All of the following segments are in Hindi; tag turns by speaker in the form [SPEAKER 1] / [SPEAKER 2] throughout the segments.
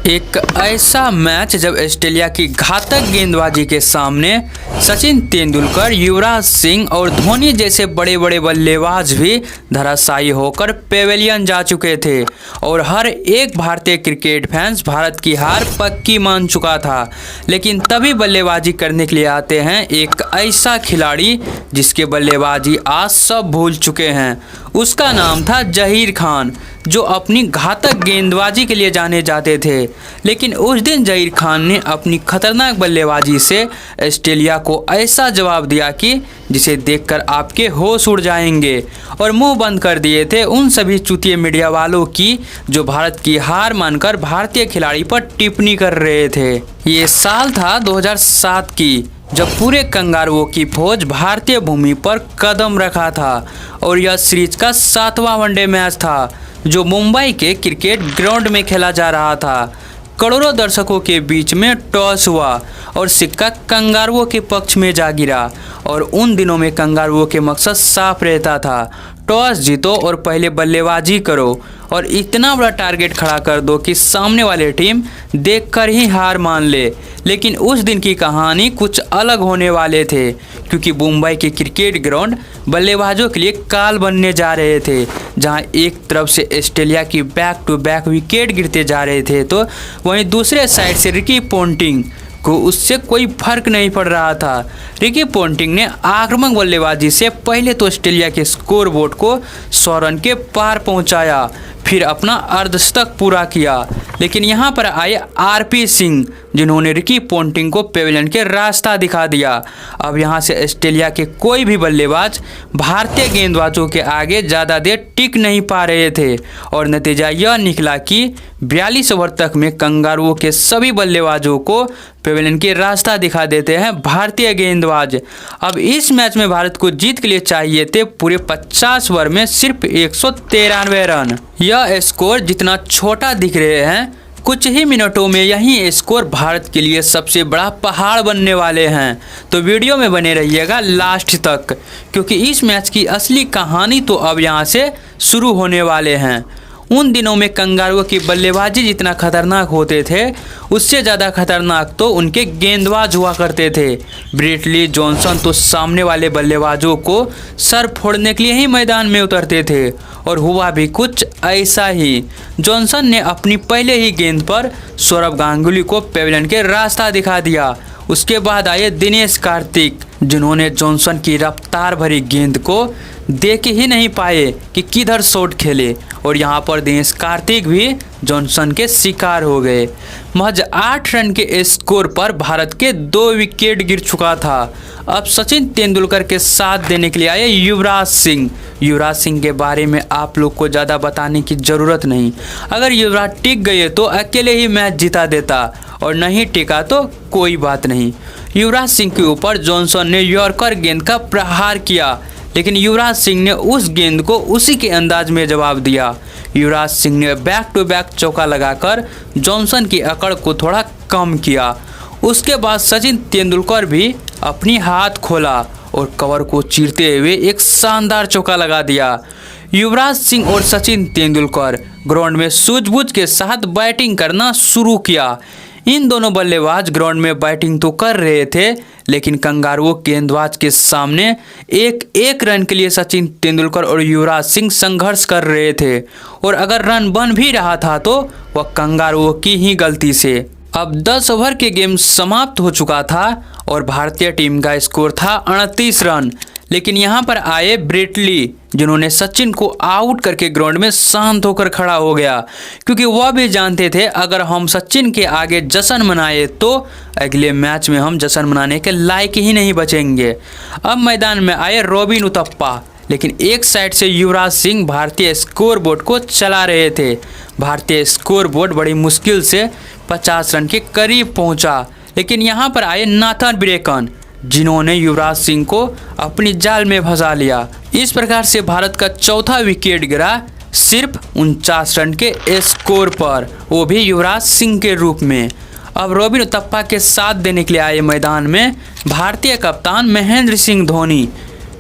[SPEAKER 1] एक ऐसा मैच जब ऑस्ट्रेलिया की घातक गेंदबाजी के सामने सचिन तेंदुलकर, युवराज सिंह और धोनी जैसे बड़े बड़े बल्लेबाज भी धराशायी होकर पेवेलियन जा चुके थे और हर एक भारतीय क्रिकेट फैंस भारत की हार पक्की मान चुका था। लेकिन तभी बल्लेबाजी करने के लिए आते हैं एक ऐसा खिलाड़ी जिसके बल्लेबाजी आज सब भूल चुके हैं। उसका नाम था जहीर खान, जो अपनी घातक गेंदबाजी के लिए जाने जाते थे। लेकिन उस दिन जहीर खान ने अपनी खतरनाक बल्लेबाजी से ऑस्ट्रेलिया को ऐसा जवाब दिया कि जिसे देखकर आपके होश उड़ जाएंगे, और मुंह बंद कर दिए थे उन सभी चूतिए मीडिया वालों की जो भारत की हार मानकर भारतीय खिलाड़ी पर टिप्पणी कर रहे थे। ये साल था 2007 की, जब पूरे कंगारुओं की फौज भारतीय भूमि पर कदम रखा था और यह सीरीज का 7वां वनडे मैच था जो मुंबई के क्रिकेट ग्राउंड में खेला जा रहा था। करोड़ों दर्शकों के बीच में टॉस हुआ और सिक्का कंगारुओं के पक्ष में जा गिरा, और उन दिनों में कंगारुओं के मकसद साफ रहता था, टॉस जीतो और पहले बल्लेबाजी करो और इतना बड़ा टारगेट खड़ा कर दो कि सामने वाली टीम देखकर ही हार मान ले। लेकिन उस दिन की कहानी कुछ अलग होने वाले थे, क्योंकि मुंबई के क्रिकेट ग्राउंड बल्लेबाजों के लिए काल बनने जा रहे थे। जहां एक तरफ से ऑस्ट्रेलिया की बैक टू बैक विकेट गिरते जा रहे थे, तो वहीं दूसरे साइड से रिकी पोंटिंग को उससे कोई फर्क नहीं पड़ रहा था। रिकी पोंटिंग ने आक्रामक बल्लेबाजी से पहले तो ऑस्ट्रेलिया के स्कोर बोर्ड को 100 रन के पार पहुंचाया, फिर अपना अर्धशतक पूरा किया। लेकिन यहां पर आए आरपी सिंह, जिन्होंने रिकी पोंटिंग को पेवेलियन के रास्ता दिखा दिया। अब यहां से ऑस्ट्रेलिया के कोई भी बल्लेबाज भारतीय गेंदबाजों के आगे ज़्यादा देर टिक नहीं पा रहे थे, और नतीजा यह निकला कि 42 ओवर तक में कंगारुओं के सभी बल्लेबाजों को पेवेलियन के रास्ता दिखा देते हैं भारतीय गेंदबाज। अब इस मैच में भारत को जीत के लिए चाहिए थे पूरे 50 ओवर में सिर्फ 193 रन। यह स्कोर जितना छोटा दिख रहे हैं, कुछ ही मिनटों में यही स्कोर भारत के लिए सबसे बड़ा पहाड़ बनने वाले हैं। तो वीडियो में बने रहिएगा लास्ट तक, क्योंकि इस मैच की असली कहानी तो अब यहाँ से शुरू होने वाले हैं। उन दिनों में कंगारुओं की बल्लेबाजी जितना खतरनाक होते थे, उससे ज़्यादा खतरनाक तो उनके गेंदबाज हुआ करते थे। ब्रेट ली जॉनसन तो सामने वाले बल्लेबाजों को सर फोड़ने के लिए ही मैदान में उतरते थे, और हुआ भी कुछ ऐसा ही। जॉनसन ने अपनी पहले ही गेंद पर सौरव गांगुली को पेवेलियन के रास्ता दिखा दिया। उसके बाद आए दिनेश कार्तिक, जिन्होंने जॉनसन की रफ्तार भरी गेंद को देख ही नहीं पाए कि किधर शॉट खेले, और यहाँ पर दिनेश कार्तिक भी जॉनसन के शिकार हो गए। महज 8 रन के स्कोर पर भारत के 2 विकेट गिर चुका था। अब सचिन तेंदुलकर के साथ देने के लिए आए युवराज सिंह। युवराज सिंह के बारे में आप लोग को ज़्यादा बताने की ज़रूरत नहीं। अगर युवराज टिक गए तो अकेले ही मैच जिता देता, और नहीं टिका तो कोई बात नहीं। युवराज सिंह के ऊपर जॉनसन ने यॉर्कर गेंद का प्रहार किया, लेकिन युवराज सिंह ने उस गेंद को उसी के अंदाज में जवाब दिया। युवराज सिंह ने बैक टू बैक चौका लगाकर जॉनसन की अकड़ को थोड़ा कम किया। उसके बाद सचिन तेंदुलकर भी अपनी हाथ खोला और कवर को चीरते हुए एक शानदार चौका लगा दिया। युवराज सिंह और सचिन तेंदुलकर ग्राउंड में सूझबूझ के साथ बैटिंग करना शुरू किया। इन दोनों बल्लेबाज ग्राउंड में बैटिंग तो कर रहे थे, लेकिन कंगारुओं गेंदबाज के सामने एक रन के लिए सचिन तेंदुलकर और युवराज सिंह संघर्ष कर रहे थे, और अगर रन बन भी रहा था तो वह कंगारुओं की ही गलती से। अब 10 ओवर के गेम समाप्त हो चुका था और भारतीय टीम का स्कोर था 38 रन। लेकिन यहाँ पर आए ब्रेट ली, जिन्होंने सचिन को आउट करके ग्राउंड में शांत होकर खड़ा हो गया, क्योंकि वह भी जानते थे अगर हम सचिन के आगे जश्न मनाए तो अगले मैच में हम जश्न मनाने के लायक ही नहीं बचेंगे। अब मैदान में आए रॉबिन उथप्पा, लेकिन एक साइड से युवराज सिंह भारतीय स्कोर बोर्ड को चला रहे थे। भारतीय स्कोर बोर्ड बड़ी मुश्किल से 50 रन के करीब पहुंचा, लेकिन यहाँ पर आए नाथन ब्रेकन, जिन्होंने युवराज सिंह को अपनी जाल में फंसा लिया। इस प्रकार से भारत का चौथा विकेट गिरा सिर्फ 49 रन के स्कोर पर, वो भी युवराज सिंह के रूप में। अब रॉबिन उथप्पा के साथ देने के लिए आए मैदान में भारतीय कप्तान महेंद्र सिंह धोनी।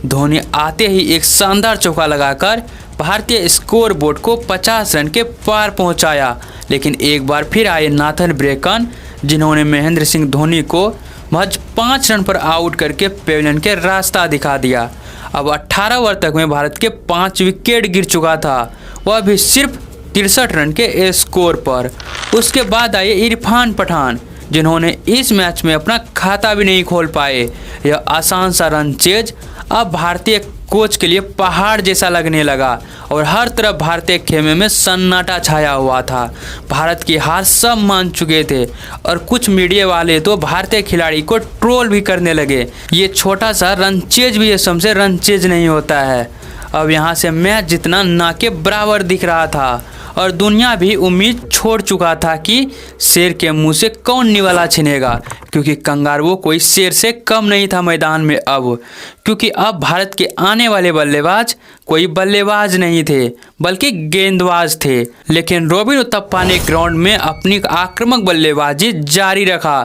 [SPEAKER 1] धोनी आते ही एक शानदार चौका लगाकर भारतीय स्कोर बोर्ड को 50 रन के पार पहुंचाया। लेकिन एक बार फिर आए नाथन ब्रेकन, जिन्होंने महेंद्र सिंह धोनी को महज 5 रन पर आउट करके पेविलियन के रास्ता दिखा दिया। अब 18 ओवर तक में भारत के 5 विकेट गिर चुका था, वह भी सिर्फ 63 रन के स्कोर पर। उसके बाद आए इरफान पठान, जिन्होंने इस मैच में अपना खाता भी नहीं खोल पाए। यह आसान सा रन चेज अब भारतीय कोच के लिए पहाड़ जैसा लगने लगा और हर तरफ भारतीय खेमे में सन्नाटा छाया हुआ था। भारत की हार सब मान चुके थे और कुछ मीडिया वाले तो भारतीय खिलाड़ी को ट्रोल भी करने लगे। ये छोटा सा रन चेज भी ये सबसे रन चेज नहीं होता है। अब यहाँ से मैच जितना ना के बराबर दिख रहा था और दुनिया भी उम्मीद छोड़ चुका था कि शेर के मुंह से कौन निवाला छिनेगा, क्योंकि कंगारुओं कोई शेर से कम नहीं था मैदान में अब। क्योंकि अब भारत के आने वाले बल्लेबाज कोई बल्लेबाज नहीं थे बल्कि गेंदबाज थे। लेकिन रॉबिन उथप्पा ने ग्राउंड में अपनी आक्रामक बल्लेबाजी जारी रखा।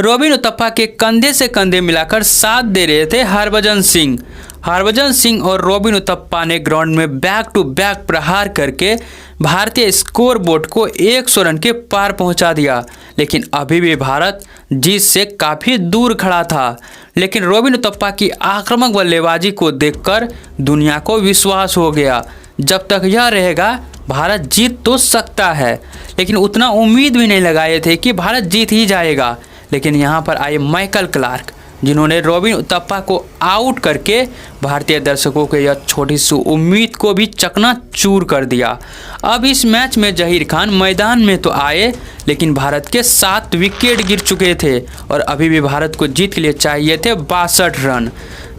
[SPEAKER 1] रॉबिन उथप्पा के कंधे से कंधे मिलाकर साथ दे रहे थे हरभजन सिंह। हरभजन सिंह और रॉबिन उथप्पा ने ग्राउंड में बैक टू बैक प्रहार करके भारतीय स्कोर बोर्ड को 100 रन के पार पहुंचा दिया। लेकिन अभी भी भारत जीत से काफ़ी दूर खड़ा था। लेकिन रॉबिन उथप्पा की आक्रामक बल्लेबाजी को देखकर दुनिया को विश्वास हो गया, जब तक यह रहेगा भारत जीत तो सकता है। लेकिन उतना उम्मीद भी नहीं लगाए थे कि भारत जीत ही जाएगा। लेकिन यहाँ पर आए माइकल क्लार्क, जिन्होंने रॉबिन उथप्पा को आउट करके भारतीय दर्शकों के यह छोटी सी उम्मीद को भी चकनाचूर कर दिया। अब इस मैच में जहीर खान मैदान में तो आए, लेकिन भारत के 7 विकेट गिर चुके थे और अभी भी भारत को जीत के लिए चाहिए थे 62 रन।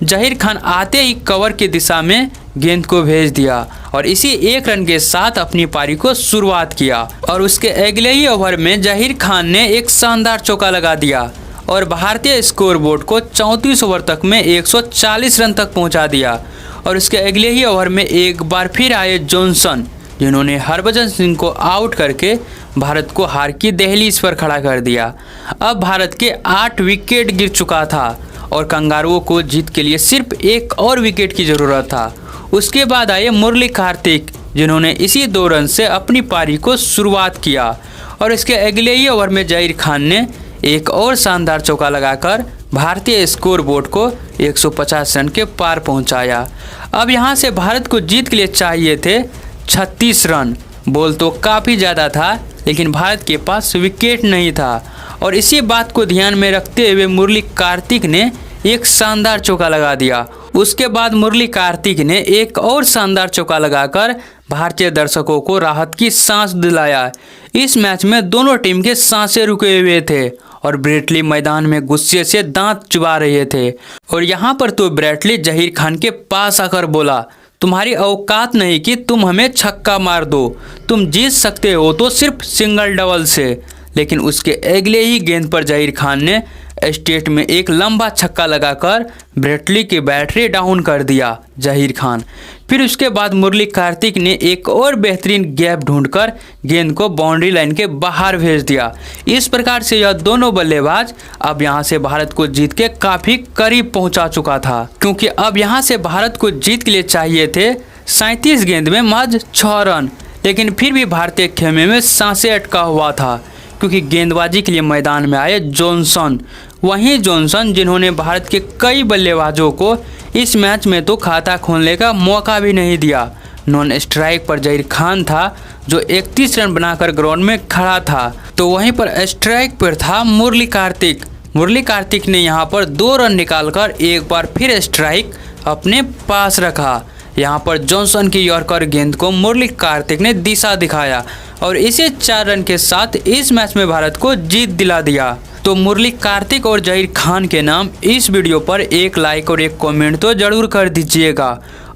[SPEAKER 1] जहीर खान आते ही कवर की दिशा में गेंद को भेज दिया और इसी 1 रन के साथ अपनी पारी को शुरुआत किया। और उसके अगले ही ओवर में जहीर खान ने एक शानदार चौका लगा दिया और भारतीय स्कोर बोर्ड को 34 ओवर तक में 140 रन तक पहुंचा दिया। और उसके अगले ही ओवर में एक बार फिर आए जॉनसन, जिन्होंने हरभजन सिंह को आउट करके भारत को हार की दहलीज पर खड़ा कर दिया। अब भारत के 8 विकेट गिर चुका था और कंगारुओं को जीत के लिए सिर्फ 1 और विकेट की ज़रूरत था। उसके बाद आए मुरली कार्तिक, जिन्होंने इसी 2 रन से अपनी पारी को शुरुआत किया। और इसके अगले ही ओवर में जहीर खान ने एक और शानदार चौका लगाकर भारतीय स्कोर बोर्ड को 150 रन के पार पहुंचाया। अब यहां से भारत को जीत के लिए चाहिए थे 36 रन। बॉल तो काफ़ी ज़्यादा था, लेकिन भारत के पास विकेट नहीं था। और इसी बात को ध्यान में रखते हुए मुरली कार्तिक ने एक शानदार चौका लगा दिया। उसके बाद मुरली कार्तिक ने एक और शानदार चौका लगाकर भारतीय दर्शकों को राहत की सांस दिलाया। इस मैच में दोनों टीम के सांसें रुके हुए थे और ब्रेटली मैदान में गुस्से से दांत चुबा रहे थे। और यहाँ पर तो ब्रेटली जहीर खान के पास आकर बोला, तुम्हारी औकात नहीं कि तुम हमें छक्का मार दो, तुम जीत सकते हो तो सिर्फ सिंगल डबल से। लेकिन उसके अगले ही गेंद पर जहीर खान ने स्टेट में एक लंबा छक्का लगाकर ब्रेटली की बैटरी डाउन कर दिया जहीर खान। फिर उसके बाद मुरली कार्तिक ने एक और बेहतरीन गैप ढूंढकर गेंद को बाउंड्री लाइन के बाहर भेज दिया। इस प्रकार से यह दोनों बल्लेबाज अब यहां से भारत को जीत के काफ़ी करीब पहुंचा चुका था, क्योंकि अब यहां से भारत को जीत के लिए चाहिए थे 37 गेंद में महज 6 रन। लेकिन फिर भी भारतीय खेमे में सांसें अटका हुआ था, क्योंकि गेंदबाजी के लिए मैदान में आए जॉनसन। वहीं जॉनसन, जिन्होंने भारत के कई बल्लेबाजों को इस मैच में तो खाता खोलने का मौका भी नहीं दिया। नॉन स्ट्राइक पर जहीर खान था, जो 31 रन बनाकर ग्राउंड में खड़ा था। तो वहीं पर स्ट्राइक पर था मुरली कार्तिक। मुरली कार्तिक ने यहां पर 2 रन निकालकर एक बार फिर स्ट्राइक अपने पास रखा। यहाँ पर जॉनसन की यॉर्कर गेंद को मुरली कार्तिक ने दिशा दिखाया और इसे 4 रन के साथ इस मैच में भारत को जीत दिला दिया। तो मुरली कार्तिक और जहीर खान के नाम इस वीडियो पर एक लाइक और एक कमेंट तो जरूर कर दीजिएगा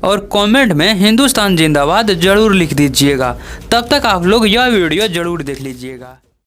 [SPEAKER 1] और कमेंट में हिंदुस्तान जिंदाबाद जरूर लिख दीजिएगा। तब तक आप लोग यह वीडियो जरूर देख लीजिएगा।